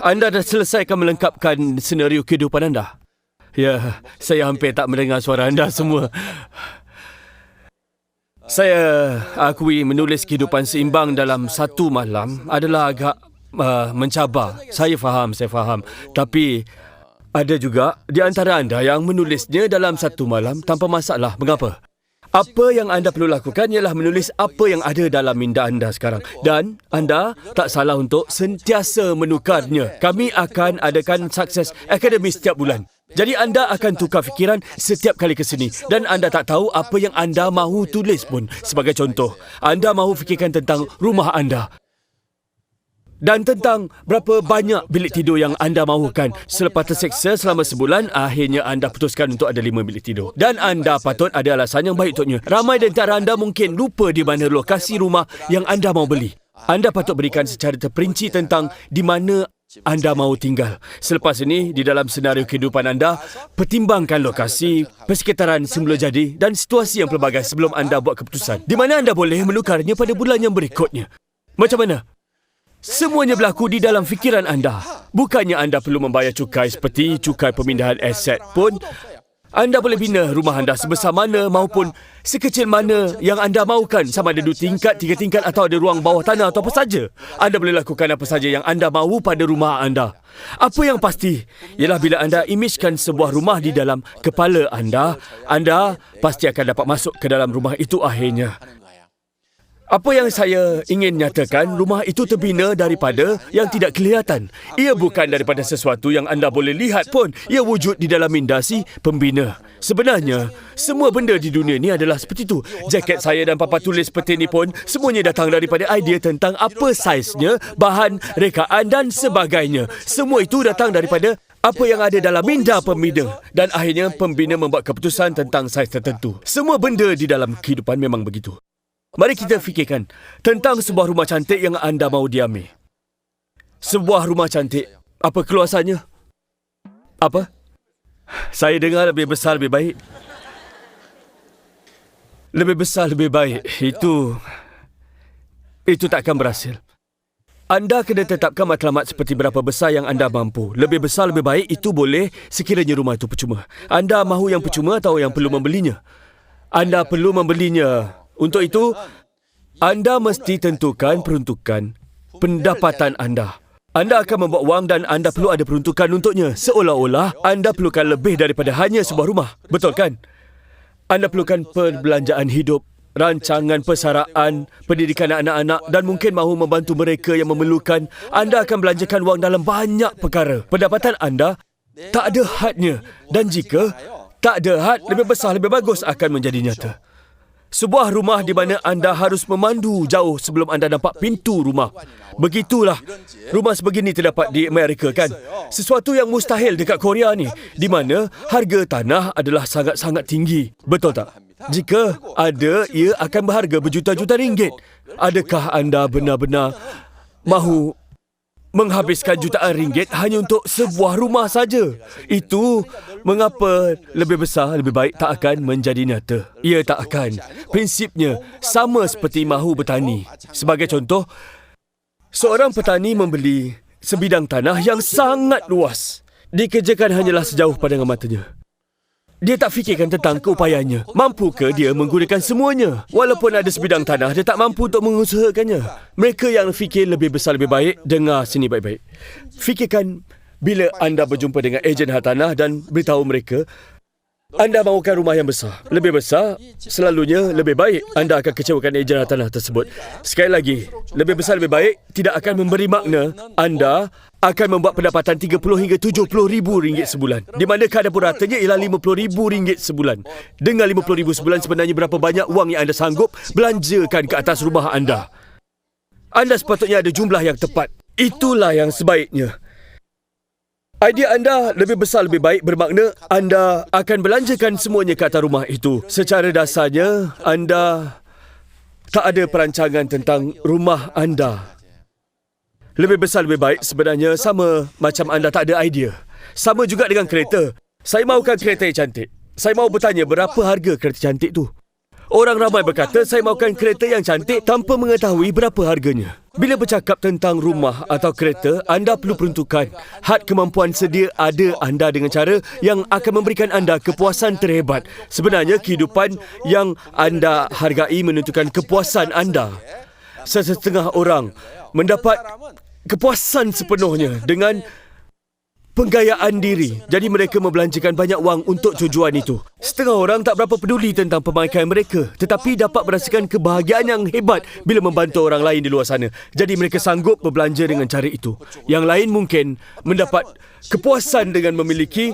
Anda dah selesaikan melengkapkan senario kehidupan anda? Ya, saya hampir tak mendengar suara anda semua. Saya akui menulis kehidupan seimbang dalam satu malam adalah agak mencabar. Saya faham. Tapi ada juga di antara anda yang menulisnya dalam satu malam tanpa masalah. Mengapa? Apa yang anda perlu lakukan ialah menulis apa yang ada dalam minda anda sekarang. Dan anda tak salah untuk sentiasa menukarnya. Kami akan adakan Success Academy setiap bulan. Jadi anda akan tukar fikiran setiap kali ke sini. Dan anda tak tahu apa yang anda mahu tulis pun. Sebagai contoh, anda mahu fikirkan tentang rumah anda. Dan tentang berapa banyak bilik tidur yang anda mahukan. Selepas terseksa selama sebulan, akhirnya anda putuskan untuk ada 5 bilik tidur. Dan anda patut ada alasan yang baik untuknya. Ramai di antara anda mungkin lupa di mana lokasi rumah yang anda mahu beli. Anda patut berikan secara terperinci tentang di mana anda mahu tinggal. Selepas ini, di dalam senario kehidupan anda, pertimbangkan lokasi, persekitaran semula jadi dan situasi yang pelbagai sebelum anda buat keputusan. Di mana anda boleh menukarnya pada bulan yang berikutnya. Macam mana? Semuanya berlaku di dalam fikiran anda. Bukannya anda perlu membayar cukai seperti cukai pemindahan aset pun. Anda boleh bina rumah anda sebesar mana maupun sekecil mana yang anda mahukan. Sama ada 2 tingkat, 3 tingkat atau ada ruang bawah tanah atau apa saja. Anda boleh lakukan apa saja yang anda mahu pada rumah anda. Apa yang pasti ialah bila anda imagekan sebuah rumah di dalam kepala anda pasti akan dapat masuk ke dalam rumah itu akhirnya. Apa yang saya ingin nyatakan, rumah itu terbina daripada yang tidak kelihatan. Ia bukan daripada sesuatu yang anda boleh lihat pun. Ia wujud di dalam minda si pembina. Sebenarnya, semua benda di dunia ni adalah seperti itu. Jaket saya dan papa tulis seperti ini pun, semuanya datang daripada idea tentang apa saiznya, bahan, rekaan dan sebagainya. Semua itu datang daripada apa yang ada dalam minda pembina. Dan akhirnya pembina membuat keputusan tentang saiz tertentu. Semua benda di dalam kehidupan memang begitu. Mari kita fikirkan tentang sebuah rumah cantik yang anda mahu diami. Sebuah rumah cantik, apa keluasannya? Apa? Saya dengar lebih besar lebih baik. Lebih besar lebih baik. Itu takkan berhasil. Anda kena tetapkan matlamat seperti berapa besar yang anda mampu. Lebih besar lebih baik itu boleh sekiranya rumah itu percuma. Anda mahu yang percuma atau yang perlu membelinya? Anda perlu membelinya. Untuk itu, anda mesti tentukan peruntukan pendapatan anda. Anda akan membuat wang dan anda perlu ada peruntukan untuknya. Seolah-olah anda perlukan lebih daripada hanya sebuah rumah. Betul kan? Anda perlukan perbelanjaan hidup, rancangan persaraan, pendidikan anak-anak dan mungkin mahu membantu mereka yang memerlukan. Anda akan belanjakan wang dalam banyak perkara. Pendapatan anda tak ada hadnya. Dan jika tak ada had, lebih besar, lebih bagus akan menjadi nyata. Sebuah rumah di mana anda harus memandu jauh sebelum anda nampak pintu rumah. Begitulah rumah sebegini terdapat di Amerika kan. Sesuatu yang mustahil dekat Korea ni, di mana harga tanah adalah sangat-sangat tinggi. Betul tak? Jika ada, ia akan berharga berjuta-juta ringgit. Adakah anda benar-benar mahu menghabiskan jutaan ringgit hanya untuk sebuah rumah saja? Itu mengapa lebih besar, lebih baik tak akan menjadi nyata. Ia tak akan. Prinsipnya sama seperti mahu bertani. Sebagai contoh, seorang petani membeli sebidang tanah yang sangat luas. Dikerjakan hanyalah sejauh pandangan matanya. Dia tak fikirkan tentang keupayaannya. Mampukah dia menggunakan semuanya? Walaupun ada sebidang tanah, dia tak mampu untuk mengusahakannya. Mereka yang fikir lebih besar lebih baik, dengar sini baik-baik. Fikirkan bila anda berjumpa dengan ejen hartanah dan beritahu mereka anda mahukan rumah yang besar. Lebih besar, selalunya lebih baik. Anda akan kecewakan ejen hartanah tersebut. Sekali lagi, lebih besar lebih baik tidak akan memberi makna anda akan membuat pendapatan 30 hingga 70 ribu ringgit sebulan. Di mana kadar puratanya ialah 50 ribu ringgit sebulan. Dengan 50 ribu sebulan, sebenarnya berapa banyak wang yang anda sanggup belanjakan ke atas rumah anda? Anda sepatutnya ada jumlah yang tepat. Itulah yang sebaiknya. Idea anda lebih besar lebih baik bermakna anda akan belanjakan semuanya ke atas rumah itu. Secara dasarnya, anda tak ada perancangan tentang rumah anda. Lebih besar lebih baik sebenarnya sama macam anda tak ada idea. Sama juga dengan kereta. Saya mahukan kereta yang cantik. Saya mahu bertanya berapa harga kereta cantik tu. Orang ramai berkata saya mahukan kereta yang cantik tanpa mengetahui berapa harganya. Bila bercakap tentang rumah atau kereta, anda perlu peruntukkan. Had kemampuan sedia ada anda dengan cara yang akan memberikan anda kepuasan terhebat. Sebenarnya, kehidupan yang anda hargai menentukan kepuasan anda. Sesetengah orang mendapat kepuasan sepenuhnya dengan penggayaan diri. Jadi mereka membelanjakan banyak wang untuk tujuan itu. Setengah orang tak berapa peduli tentang pemakaian mereka, tetapi dapat merasakan kebahagiaan yang hebat bila membantu orang lain di luar sana. Jadi mereka sanggup berbelanja dengan cara itu. Yang lain mungkin mendapat kepuasan dengan memiliki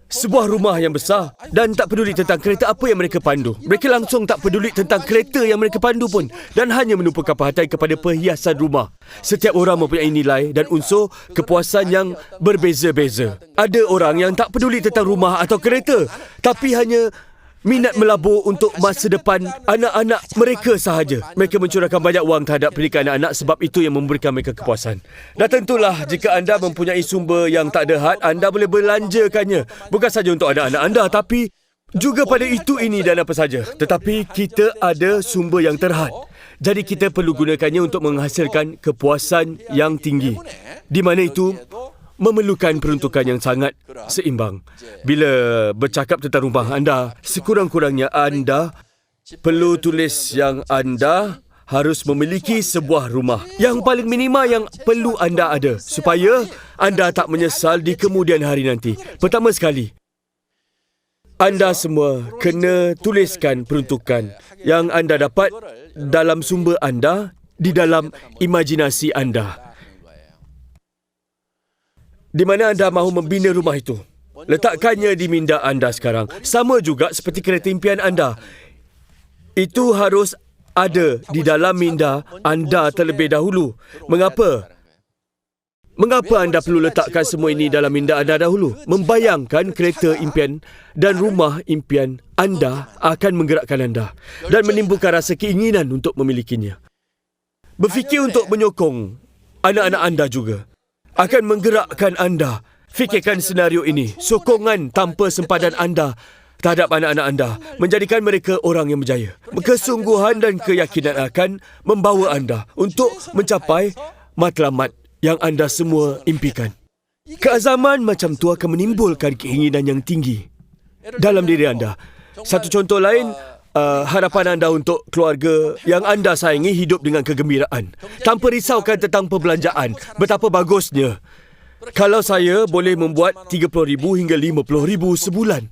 sebuah rumah yang besar dan tak peduli tentang kereta apa yang mereka pandu. Mereka langsung tak peduli tentang kereta yang mereka pandu pun dan hanya menumpukan perhatian kepada perhiasan rumah. Setiap orang mempunyai nilai dan unsur kepuasan yang berbeza-beza. Ada orang yang tak peduli tentang rumah atau kereta, tapi hanya minat melabur untuk masa depan anak-anak mereka sahaja. Mereka mencurahkan banyak wang terhadap pendidikan anak-anak sebab itu yang memberikan mereka kepuasan. Dan tentulah jika anda mempunyai sumber yang tak ada had, anda boleh belanjakannya. Bukan saja untuk anak-anak anda, tapi juga pada itu, ini dan apa saja. Tetapi kita ada sumber yang terhad. Jadi kita perlu gunakannya untuk menghasilkan kepuasan yang tinggi. Di mana itu memerlukan peruntukan yang sangat seimbang. Bila bercakap tentang rumah anda, sekurang-kurangnya anda perlu tulis yang anda harus memiliki sebuah rumah. Yang paling minima yang perlu anda ada, supaya anda tak menyesal di kemudian hari nanti. Pertama sekali, anda semua kena tuliskan peruntukan yang anda dapat dalam sumber anda, di dalam imajinasi anda. Di mana anda mahu membina rumah itu. Letakkannya di minda anda sekarang. Sama juga seperti kereta impian anda. Itu harus ada di dalam minda anda terlebih dahulu. Mengapa? Mengapa anda perlu letakkan semua ini dalam minda anda dahulu? Membayangkan kereta impian dan rumah impian anda akan menggerakkan anda dan menimbulkan rasa keinginan untuk memilikinya. Berfikir untuk menyokong anak-anak anda juga akan menggerakkan anda. Fikirkan senario ini. Sokongan tanpa sempadan anda terhadap anak-anak anda menjadikan mereka orang yang berjaya. Kesungguhan dan keyakinan akan membawa anda untuk mencapai matlamat yang anda semua impikan. Keazaman macam tu akan menimbulkan keinginan yang tinggi dalam diri anda. Satu contoh lain, harapan anda untuk keluarga yang anda sayangi hidup dengan kegembiraan tanpa risaukan tentang perbelanjaan. Betapa bagusnya kalau saya boleh membuat 30,000 hingga 50,000 sebulan.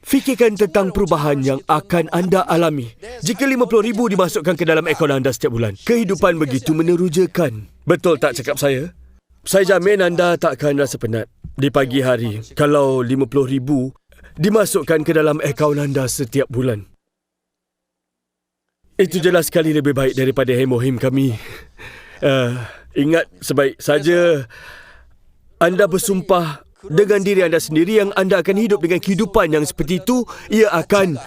Fikirkan tentang perubahan yang akan anda alami jika 50,000 dimasukkan ke dalam akaun anda setiap bulan. Kehidupan begitu menerujakan. Betul tak cakap saya? Saya jamin anda tak akan rasa penat di pagi hari kalau 50,000 dimasukkan ke dalam akaun anda setiap bulan. Itu jelas sekali lebih baik daripada hemohim kami. Ingat, sebaik saja anda bersumpah dengan diri anda sendiri yang anda akan hidup dengan kehidupan yang seperti itu, ia akan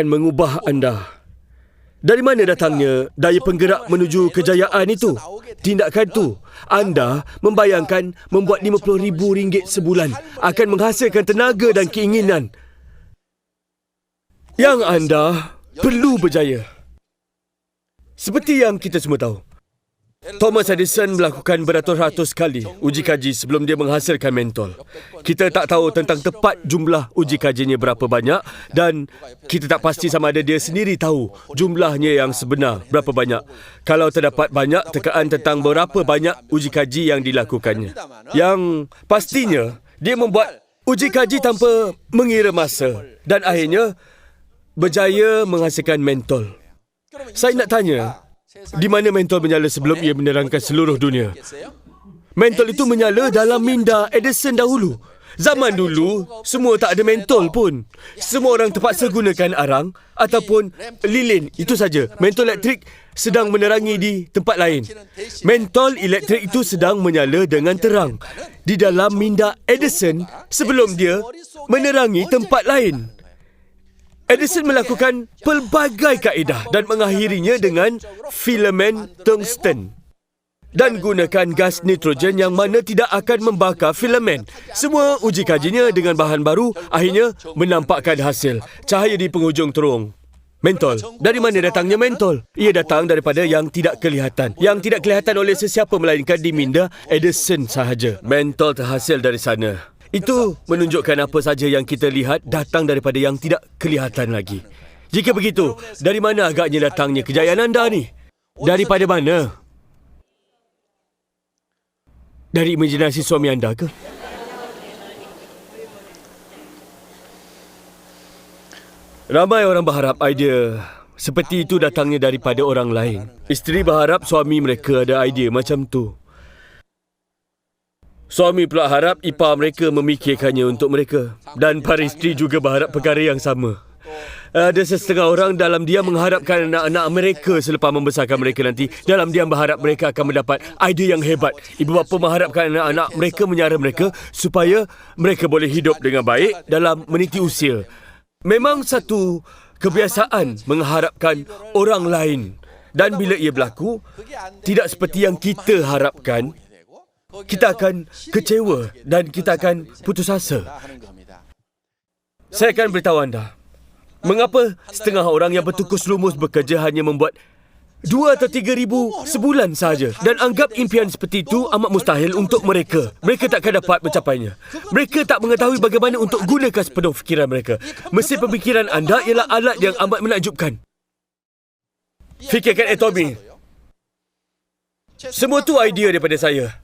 mengubah anda. Dari mana datangnya daya penggerak menuju kejayaan itu? Tindakan itu, anda membayangkan membuat RM50,000 sebulan akan menghasilkan tenaga dan keinginan yang anda perlu berjaya. Seperti yang kita semua tahu, Thomas Edison melakukan beratus-ratus kali uji kaji sebelum dia menghasilkan mentol. Kita tak tahu tentang tepat jumlah uji kajinya berapa banyak dan kita tak pasti sama ada dia sendiri tahu jumlahnya yang sebenar berapa banyak. Kalau terdapat banyak tekaan tentang berapa banyak uji kaji yang dilakukannya. Yang pastinya, dia membuat uji kaji tanpa mengira masa dan akhirnya berjaya menghasilkan mentol. Saya nak tanya, di mana mentol menyala sebelum ia menerangkan seluruh dunia? Mentol itu menyala dalam minda Edison dahulu. Zaman dulu, semua tak ada mentol pun. Semua orang terpaksa gunakan arang ataupun lilin. Itu saja. Mentol elektrik sedang menerangi di tempat lain. Mentol elektrik itu sedang menyala dengan terang di dalam minda Edison sebelum dia menerangi tempat lain. Edison melakukan pelbagai kaedah dan mengakhirinya dengan filamen tungsten dan gunakan gas nitrogen yang mana tidak akan membakar filamen. Semua uji kajinya dengan bahan baru akhirnya menampakkan hasil. Cahaya di penghujung terung Mentol. Dari mana datangnya mentol? Ia datang daripada yang tidak kelihatan. Yang tidak kelihatan oleh sesiapa melainkan diminda Edison sahaja. Mentol terhasil dari sana. Itu menunjukkan apa saja yang kita lihat datang daripada yang tidak kelihatan lagi. Jika begitu, dari mana agaknya datangnya kejayaan anda ni? Daripada mana? Dari imajinasi suami anda ke? Ramai orang berharap idea seperti itu datangnya daripada orang lain. Isteri berharap suami mereka ada idea macam tu. Suami pula harap ipar mereka memikirkannya untuk mereka. Dan para isteri juga berharap perkara yang sama. Ada setengah orang dalam diam mengharapkan anak-anak mereka selepas membesarkan mereka nanti. Dalam diam berharap mereka akan mendapat idea yang hebat. Ibu bapa mengharapkan anak-anak mereka menyara mereka supaya mereka boleh hidup dengan baik dalam meniti usia. Memang satu kebiasaan mengharapkan orang lain. Dan bila ia berlaku, tidak seperti yang kita harapkan, kita akan kecewa dan kita akan putus asa. Saya akan beritahu anda, mengapa setengah orang yang bertukus lumus bekerja hanya membuat 2 atau 3 ribu sebulan sahaja dan anggap impian seperti itu amat mustahil untuk mereka. Mereka takkan dapat mencapainya. Mereka tak mengetahui bagaimana untuk gunakan sepenuh fikiran mereka. Mesin pemikiran anda ialah alat yang amat menakjubkan. Fikirkan atomi. Semua tu idea daripada saya.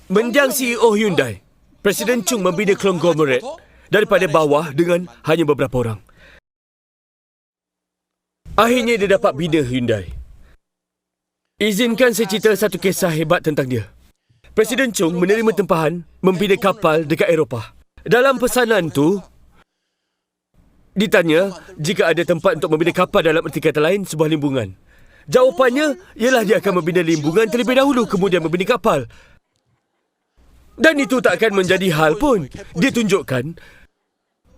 Mendiang CEO Hyundai, Presiden Chung membina konglomerat daripada bawah dengan hanya beberapa orang. Akhirnya dia dapat bina Hyundai. Izinkan saya cerita satu kisah hebat tentang dia. Presiden Chung menerima tempahan membina kapal dekat Eropah. Dalam pesanan tu, ditanya jika ada tempat untuk membina kapal dalam erti kata lain sebuah limbungan. Jawapannya ialah dia akan membina limbungan terlebih dahulu kemudian membina kapal. Dan itu tak akan menjadi hal pun. Dia tunjukkan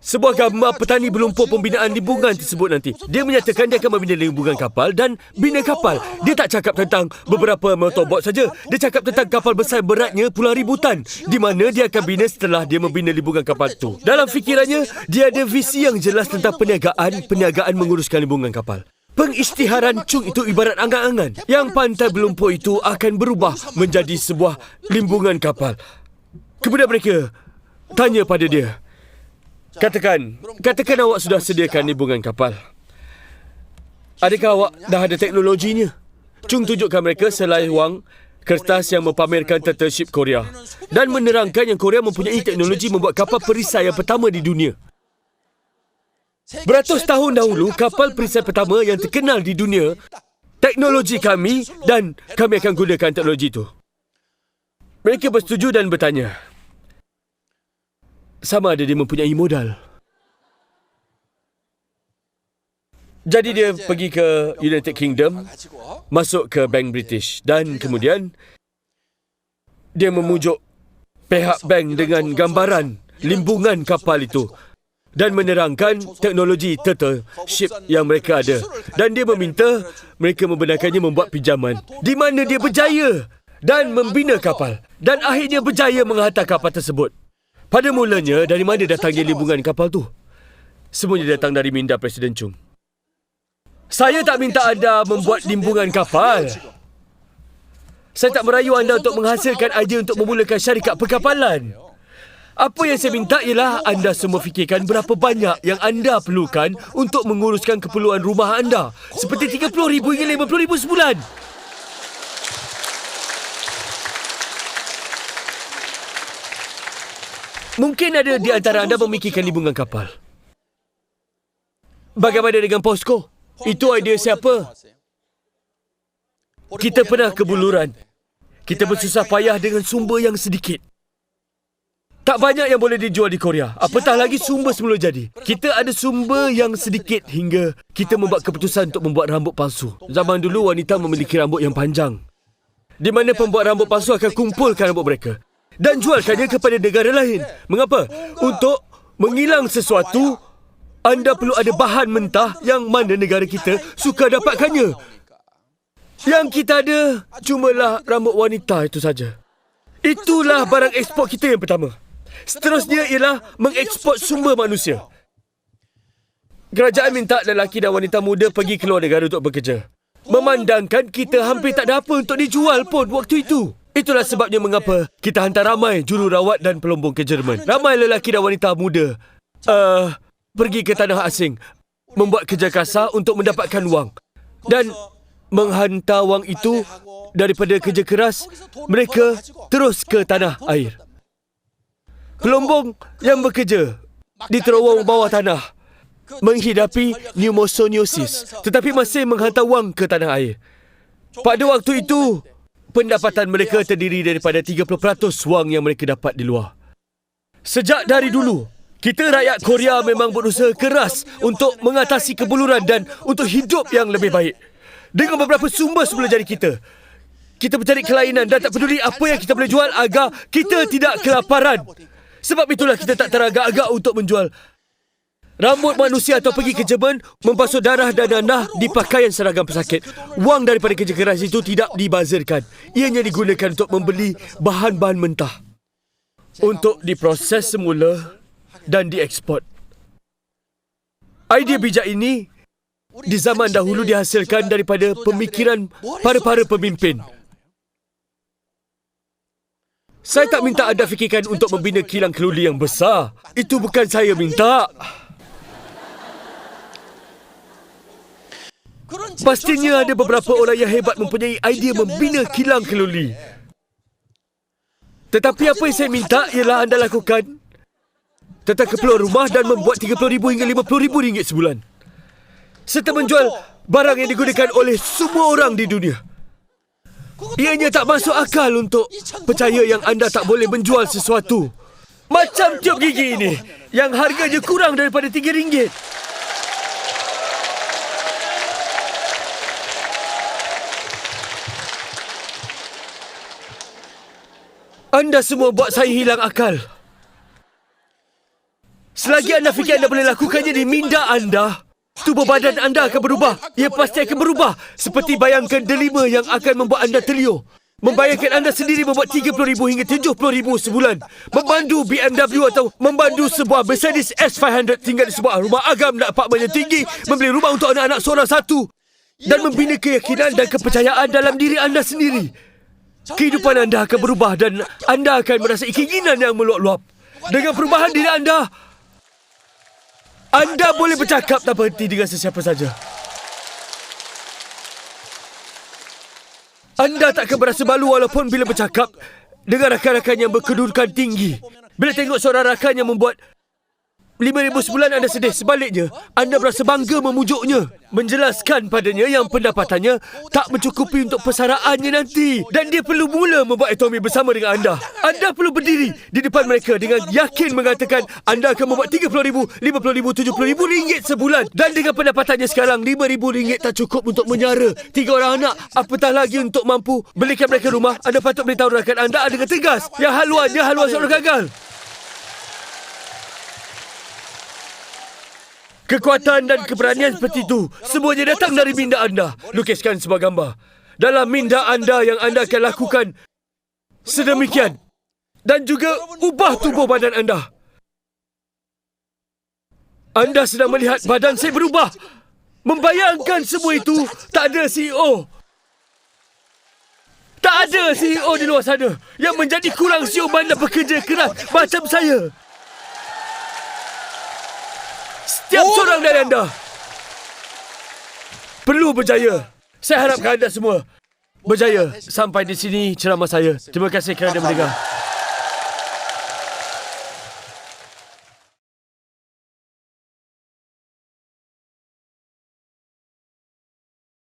sebuah gambar petani berlumpur pembinaan limbungan tersebut nanti. Dia menyatakan dia akan membina limbungan kapal dan bina kapal. Dia tak cakap tentang beberapa motorbot saja. Dia cakap tentang kapal besar beratnya puluhan ribu tan, di mana dia akan bina setelah dia membina limbungan kapal itu. Dalam fikirannya, dia ada visi yang jelas tentang perniagaan menguruskan limbungan kapal. Pengisytiharan Chung itu ibarat angan-angan. Yang pantai berlumpur itu akan berubah menjadi sebuah limbungan kapal. Kemudian mereka tanya pada dia, Katakan awak sudah sediakan limbungan kapal. Adakah awak dah ada teknologinya? Chung tunjukkan mereka selai wang kertas yang mempamerkan Turtle Korea dan menerangkan yang Korea mempunyai teknologi membuat kapal perisai yang pertama di dunia. Beratus tahun dahulu, kapal perisai pertama yang terkenal di dunia, teknologi kami dan kami akan gunakan teknologi itu. Mereka bersetuju dan bertanya, sama ada dia mempunyai modal. Jadi dia pergi ke United Kingdom, masuk ke Bank British dan kemudian dia memujuk pihak bank dengan gambaran limbungan kapal itu dan menerangkan teknologi turtle ship yang mereka ada. Dan dia meminta mereka membenarkannya membuat pinjaman, di mana dia berjaya dan membina kapal dan akhirnya berjaya menghantar kapal tersebut. Pada mulanya, dari mana datangnya limbungan kapal tu? Semuanya datang dari minda Presiden Chung. Saya tak minta anda membuat limbungan kapal. Saya tak merayu anda untuk menghasilkan idea untuk memulakan syarikat perkapalan. Apa yang saya minta ialah anda semua fikirkan berapa banyak yang anda perlukan untuk menguruskan keperluan rumah anda. Seperti 30,000 hingga 50,000 sebulan. Mungkin ada di antara anda memikirkan limbungan kapal. Bagaimana dengan posko? Itu idea siapa? Kita pernah ke buluran. Kita bersusah payah dengan sumber yang sedikit. Tak banyak yang boleh dijual di Korea. Apatah lagi sumber semula jadi. Kita ada sumber yang sedikit hingga kita membuat keputusan untuk membuat rambut palsu. Zaman dulu wanita memiliki rambut yang panjang, di mana pembuat rambut palsu akan kumpulkan rambut mereka dan jualkannya kepada negara lain. Mengapa? Untuk mengilang sesuatu, anda perlu ada bahan mentah yang mana negara kita suka dapatkannya. Yang kita ada cumalah rambut wanita itu saja. Itulah barang ekspor kita yang pertama. Seterusnya ialah mengekspor sumber manusia. Kerajaan minta lelaki dan wanita muda pergi keluar negara untuk bekerja. Memandangkan kita hampir tak ada apa untuk dijual pun waktu itu. Itulah sebabnya mengapa kita hantar ramai jururawat dan pelombong ke Jerman. Ramai lelaki dan wanita muda pergi ke tanah asing, membuat kerja kasar untuk mendapatkan wang. Dan menghantar wang itu daripada kerja keras, mereka terus ke tanah air. Pelombong yang bekerja di terowong bawah tanah menghidapi pneumoconiosis, tetapi masih menghantar wang ke tanah air. Pada waktu itu, pendapatan mereka terdiri daripada 30% wang yang mereka dapat di luar. Sejak dari dulu, kita rakyat Korea memang berusaha keras untuk mengatasi kebuluran dan untuk hidup yang lebih baik. Dengan beberapa sumber semula jari kita mencari kelainan dan tak peduli apa yang kita boleh jual agar kita tidak kelaparan. Sebab itulah kita tak teragak-agak untuk menjual rambut manusia atau pergi ke Jerman membasuh darah dan nanah di pakaian seragam pesakit. Wang daripada kerja keras itu tidak dibazirkan. Ianya digunakan untuk membeli bahan-bahan mentah untuk diproses semula dan diekspor. Idea bijak ini di zaman dahulu dihasilkan daripada pemikiran para pemimpin. Saya tak minta anda fikirkan untuk membina kilang keluli yang besar. Itu bukan saya minta. Pastinya ada beberapa orang yang hebat mempunyai idea membina kilang keluli. Tetapi apa yang saya minta ialah anda lakukan tentang keperluan rumah dan membuat RM30,000 hingga RM50,000 sebulan. Serta menjual barang yang digunakan oleh semua orang di dunia. Ianya tak masuk akal untuk percaya yang anda tak boleh menjual sesuatu. Macam tiup gigi ini yang harganya kurang daripada RM3. Anda semua buat saya hilang akal. Selagi anda fikir anda boleh lakukannya di minda anda, tubuh badan anda akan berubah. Ia pasti akan berubah. Seperti bayangkan delima yang akan membuat anda terliur. Membayangkan anda sendiri membuat RM30,000 hingga RM70,000 sebulan. Memandu BMW atau memandu sebuah Mercedes S500 tinggal di sebuah rumah agam dan apartmen yang tinggi. Membeli rumah untuk anak-anak seorang satu. Dan membina keyakinan dan kepercayaan dalam diri anda sendiri. Kehidupan anda akan berubah dan anda akan merasai keinginan yang meluap-luap. Dengan perubahan diri anda boleh bercakap tanpa henti dengan sesiapa saja. Anda tak akan berasa malu walaupun bila bercakap dengan rakan-rakan yang berkedudukan tinggi. Bila tengok seorang rakan yang membuat RM5,000 sebulan, anda sedih. Sebaliknya, anda berasa bangga memujuknya, menjelaskan padanya yang pendapatannya tak mencukupi untuk persaraannya nanti. Dan dia perlu mula membuat ekonomi bersama dengan anda. Anda perlu berdiri di depan mereka dengan yakin mengatakan anda akan membuat RM30,000, RM50,000, RM70,000 sebulan. Dan dengan pendapatannya sekarang, RM5,000 tak cukup untuk menyara 3 orang anak. Apatah lagi untuk mampu belikan mereka rumah. Anda patut beritahu rakan anda dengan tegas. Yang haluan seorang gagal. Kekuatan dan keberanian seperti itu semuanya datang dari minda anda. Lukiskan sebuah gambar dalam minda anda yang anda akan lakukan sedemikian. Dan juga ubah tubuh badan anda. Anda sedang melihat badan saya berubah. Membayangkan semua itu, tak ada CEO. Tak ada CEO di luar sana yang menjadi kurang siuman dan bekerja keras macam saya. Setiap seorang dari anda perlu berjaya. Saya harapkan anda semua berjaya. Sampai di sini ceramah saya. Terima kasih kerana mendengar.